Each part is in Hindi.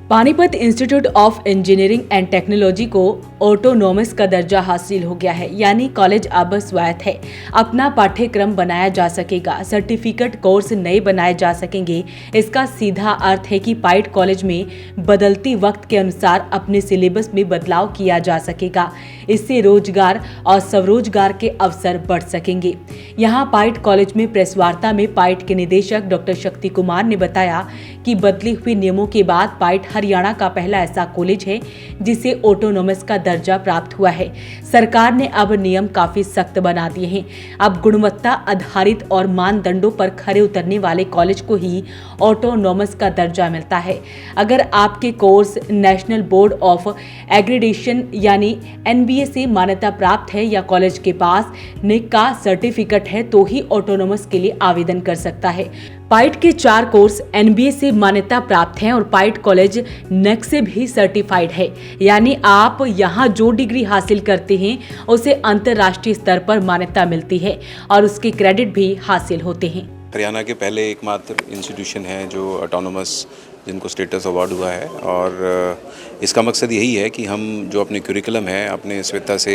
Panipat institute of engineering and technology को ऑटोनोमस का दर्जा हासिल हो गया है, यानी कॉलेज अब स्वायत्त है। अपना पाठ्यक्रम बनाया जा सकेगा, सर्टिफिकेट कोर्स नए बनाए जा सकेंगे। इसका सीधा अर्थ है कि पाइट कॉलेज में बदलती वक्त के अनुसार अपने सिलेबस में बदलाव किया जा सकेगा। इससे रोजगार और स्वरोजगार के अवसर बढ़ सकेंगे। यहाँ पाइट कॉलेज में प्रेस वार्ता में पाइट के निदेशक डॉक्टर शक्ति कुमार ने बताया कि बदले हुए नियमों के बाद पाइट हरियाणा का पहला ऐसा कॉलेज है जिसे ऑटोनोमस का दर्जा प्राप्त हुआ है। सरकार ने अब नियम काफी सख्त बना दिए हैं। अब गुणवत्ता आधारित और मानदंडों पर खरे उतरने वाले कॉलेज को ही ऑटोनोमस का दर्जा मिलता है। अगर आपके course national board of accreditation यानी NBA से मान्यता प्राप्त है या कॉलेज के पास NIC का सर्टिफिकेट है तो ही ऑटोनोमस के लिए आवेदन कर सकता है। पाइट के 4 कोर्स NBA से मान्यता प्राप्त हैं और पाइट कॉलेज NAC से भी सर्टिफाइड है, यानी आप यहाँ जो डिग्री हासिल करते हैं उसे अंतर्राष्ट्रीय स्तर पर मान्यता मिलती है और उसके क्रेडिट भी हासिल होते हैं। हरियाणा के पहले एकमात्र इंस्टीट्यूशन है जो ऑटोनोमस जिनको स्टेटस अवार्ड हुआ है और इसका मकसद यही है कि हम जो अपने करिकुलम है अपने स्वेता से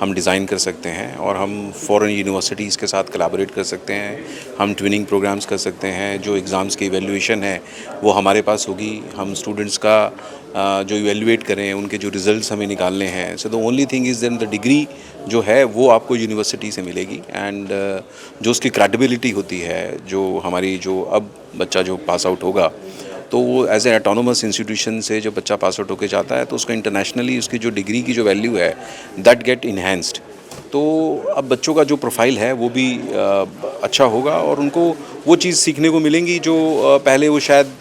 हम डिज़ाइन कर सकते हैं और हम फॉरेन यूनिवर्सिटीज़ के साथ कोलैबोरेट कर सकते हैं। हम ट्विनिंग प्रोग्राम्स कर सकते हैं। जो एग्ज़ाम्स की इवैल्यूएशन है वो हमारे पास होगी। हम स्टूडेंट्स का जो इवैल्यूएट करें उनके जो रिज़ल्ट्स हमें निकालने हैं। So the only thing is then the degree जो है वो आपको यूनिवर्सिटी से मिलेगी एंड जो उसकी क्रेडिबिलिटी होती है, जो हमारी जो अब बच्चा जो पास आउट होगा तो वो एज ए ऑटोनोमस इंस्टीट्यूशन से जो बच्चा पास आउट होकर जाता है तो उसका इंटरनेशनली उसकी जो डिग्री की जो वैल्यू है दैट गेट इन्हेंस्ड। तो अब बच्चों का जो प्रोफाइल है वो भी अच्छा होगा और उनको वो चीज़ सीखने को मिलेंगी जो पहले वो शायद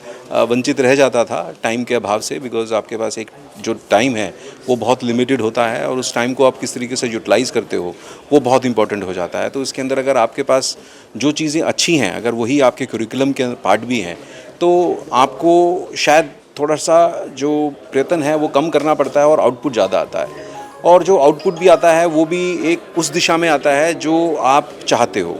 वंचित रह जाता था टाइम के अभाव से। बिकॉज आपके पास एक जो टाइम है वो बहुत लिमिटेड होता है और उस टाइम को आप किस तरीके से यूटिलाइज़ करते हो वो बहुत इंपॉर्टेंट हो जाता है। तो इसके अंदर अगर आपके पास जो चीज़ें अच्छी हैं अगर वही आपके करिकुलम के पार्ट भी हैं तो आपको शायद थोड़ा सा जो प्रयत्न है वो कम करना पड़ता है और आउटपुट ज़्यादा आता है। और जो आउटपुट भी आता है वो भी एक उस दिशा में आता है जो आप चाहते हो,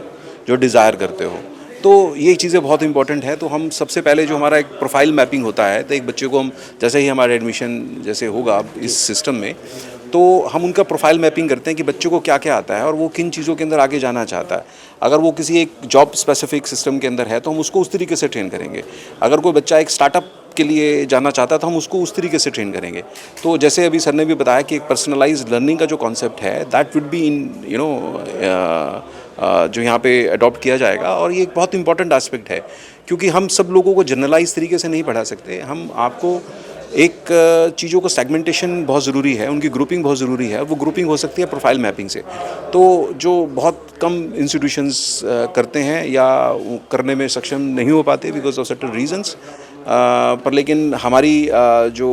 जो डिज़ायर करते हो। तो ये चीज़ें बहुत इंपॉर्टेंट है। तो हम सबसे पहले जो हमारा एक प्रोफाइल मैपिंग होता है तो एक बच्चे को हम जैसे ही हमारा एडमिशन जैसे होगा इस सिस्टम में तो हम उनका प्रोफाइल मैपिंग करते हैं कि बच्चे को क्या क्या आता है और वो किन चीज़ों के अंदर आगे जाना चाहता है। अगर वो किसी एक जॉब स्पेसिफिक सिस्टम के अंदर है तो हम उसको उस तरीके से ट्रेन करेंगे। अगर कोई बच्चा एक स्टार्टअप के लिए जाना चाहता है तो हम उसको उस तरीके से ट्रेन करेंगे। तो जैसे अभी सर ने भी बताया कि एक पर्सनलाइज्ड लर्निंग का जो कॉन्सेप्ट है दैट वुड बी इन जो यहाँ पे अडॉप्ट किया जाएगा और ये एक बहुत इंपॉर्टेंट एस्पेक्ट है क्योंकि हम सब लोगों को जनरलाइज तरीके से नहीं पढ़ा सकते। हम आपको एक चीज़ों को सेगमेंटेशन बहुत ज़रूरी है, उनकी ग्रुपिंग बहुत ज़रूरी है। वो ग्रुपिंग हो सकती है प्रोफाइल मैपिंग से, तो जो बहुत कम इंस्टीट्यूशंस करते हैं या करने में सक्षम नहीं हो पाते बिकॉज ऑफ सर्टेन रीजंस। पर लेकिन हमारी जो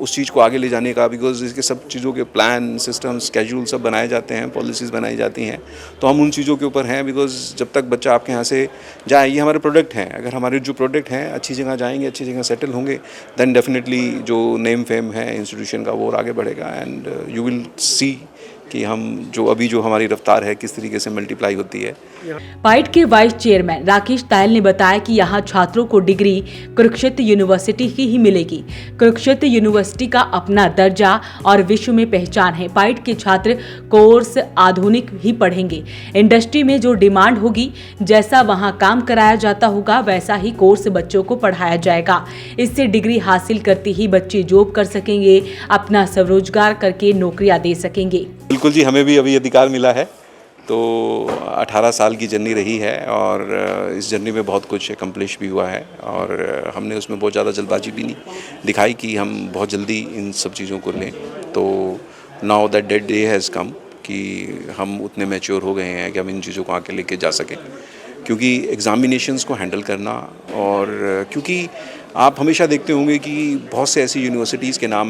उस चीज़ को आगे ले जाने का बिकॉज इसके सब चीज़ों के प्लान सिस्टम स्केड्यूल सब बनाए जाते हैं, पॉलिसीज़ बनाई जाती हैं तो हम उन चीज़ों के ऊपर हैं। बिकॉज जब तक बच्चा आपके यहाँ से जाए, ये हमारे प्रोडक्ट हैं, अगर हमारे जो प्रोडक्ट हैं अच्छी जगह जाएंगे, अच्छी जगह सेटल होंगे देन डेफिनेटली जो नेम फेम है इंस्टीट्यूशन का वो और आगे बढ़ेगा एंड यू विल सी कि हम जो हमारी रफ्तार है किस तरीके से मल्टीप्लाई होती है। पाइट के वाइस चेयरमैन राकेश तायल ने बताया कि यहाँ छात्रों को डिग्री कुरुक्षेत्र यूनिवर्सिटी की ही मिलेगी। कुरुक्षेत्र यूनिवर्सिटी का अपना दर्जा और विश्व में पहचान है। पाइट के छात्र कोर्स आधुनिक ही पढ़ेंगे। इंडस्ट्री में जो डिमांड होगी, जैसा वहाँ काम कराया जाता होगा वैसा ही कोर्स बच्चों को पढ़ाया जाएगा। इससे डिग्री हासिल करते ही बच्चे जॉब कर सकेंगे, अपना स्वरोजगार करके नौकरियां दे सकेंगे। बिल्कुल जी, हमें भी अभी अधिकार मिला है तो 18 साल की जर्नी रही है और इस जर्नी में बहुत कुछ एकम्प्लिश भी हुआ है और हमने उसमें बहुत ज़्यादा जल्दबाजी भी नहीं दिखाई कि हम बहुत जल्दी इन सब चीज़ों को लें। तो now that date day has come कि हम उतने मैच्योर हो गए हैं कि हम इन चीज़ों को आगे लेके जा सकें क्योंकि एग्ज़ामिनेशंस को हैंडल करना और क्योंकि आप हमेशा देखते होंगे कि बहुत से ऐसी यूनिवर्सिटीज़ के नाम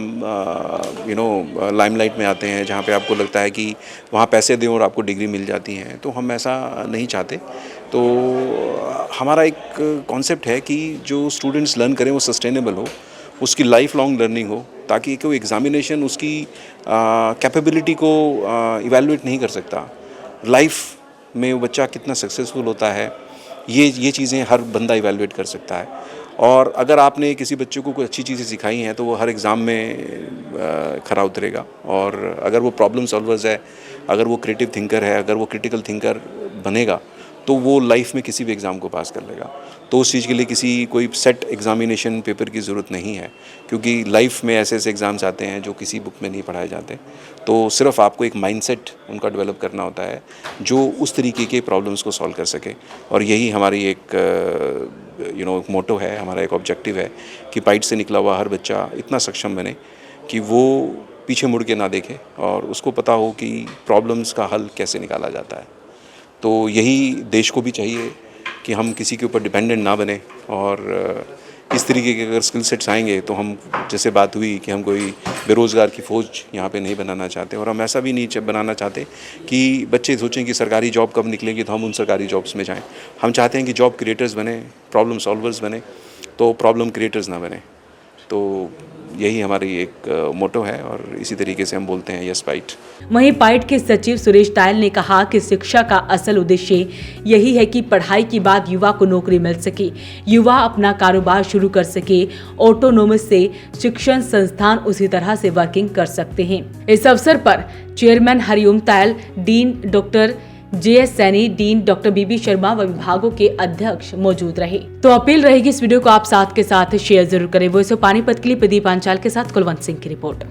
लाइमलाइट में आते हैं जहाँ पे आपको लगता है कि वहाँ पैसे दें और आपको डिग्री मिल जाती हैं। तो हम ऐसा नहीं चाहते। तो हमारा एक कॉन्सेप्ट है कि जो स्टूडेंट्स लर्न करें वो सस्टेनेबल हो, उसकी लाइफ लॉन्ग लर्निंग हो ताकि कोई एग्ज़ामिनेशन उसकी कैपेबिलिटी को इवैल्यूएट नहीं कर सकता। लाइफ में वो बच्चा कितना सक्सेसफुल होता है ये चीज़ें हर बंदा इवैल्यूएट कर सकता है और अगर आपने किसी बच्चे को कोई अच्छी चीज़ें सिखाई हैं तो वो हर एग्ज़ाम में खरा उतरेगा। और अगर वो प्रॉब्लम सॉल्वर्स है, अगर वो क्रिएटिव थिंकर है, अगर वो क्रिटिकल थिंकर बनेगा तो वो लाइफ में किसी भी एग्ज़ाम को पास कर लेगा। तो उस चीज़ के लिए कोई सेट एग्ज़ामिनेशन पेपर की ज़रूरत नहीं है, क्योंकि लाइफ में ऐसे ऐसे एग्ज़ाम्स आते हैं जो किसी बुक में नहीं पढ़ाए जाते। तो सिर्फ आपको एक माइंडसेट उनका डेवलप करना होता है जो उस तरीके के प्रॉब्लम्स को सॉल्व कर सके। और यही हमारी एक एक मोटो है, हमारा एक ऑब्जेक्टिव है कि पाइट से निकला हुआ हर बच्चा इतना सक्षम बने कि वो पीछे मुड़ के ना देखे और उसको पता हो कि प्रॉब्लम्स का हल कैसे निकाला जाता है। तो यही देश को भी चाहिए कि हम किसी के ऊपर डिपेंडेंट ना बने। और इस तरीके के अगर स्किल सेट्स आएंगे तो हम, जैसे बात हुई कि हम कोई बेरोज़गार की फ़ौज यहाँ पे नहीं बनाना चाहते, और हम ऐसा भी नहीं बनाना चाहते कि बच्चे सोचें कि सरकारी जॉब कब निकलेगी तो हम उन सरकारी जॉब्स में जाएं। हम चाहते हैं कि जॉब क्रिएटर्स बने, प्रॉब्लम सॉल्वर्स बने, तो प्रॉब्लम क्रिएटर्स ना बने। तो यही हमारी एक मोटो है और इसी तरीके से हम बोलते हैं यस पाइट। वहीं पाइट के सचिव सुरेश टायल ने कहा कि शिक्षा का असल उद्देश्य यही है कि पढ़ाई के बाद युवा को नौकरी मिल सके, युवा अपना कारोबार शुरू कर सके। ऑटोनोमस से शिक्षण संस्थान उसी तरह से वर्किंग कर सकते हैं। इस अवसर पर chairman Hariom tile, dean doctor JS Saini, dean doctor BB Sharma व विभागों के अध्यक्ष मौजूद रहे। तो अपील रहेगी इस वीडियो को आप साथ के साथ शेयर जरूर करें। वो पानीपत के लिए प्रदीप आंचाल के साथ कुलवंत सिंह की रिपोर्ट।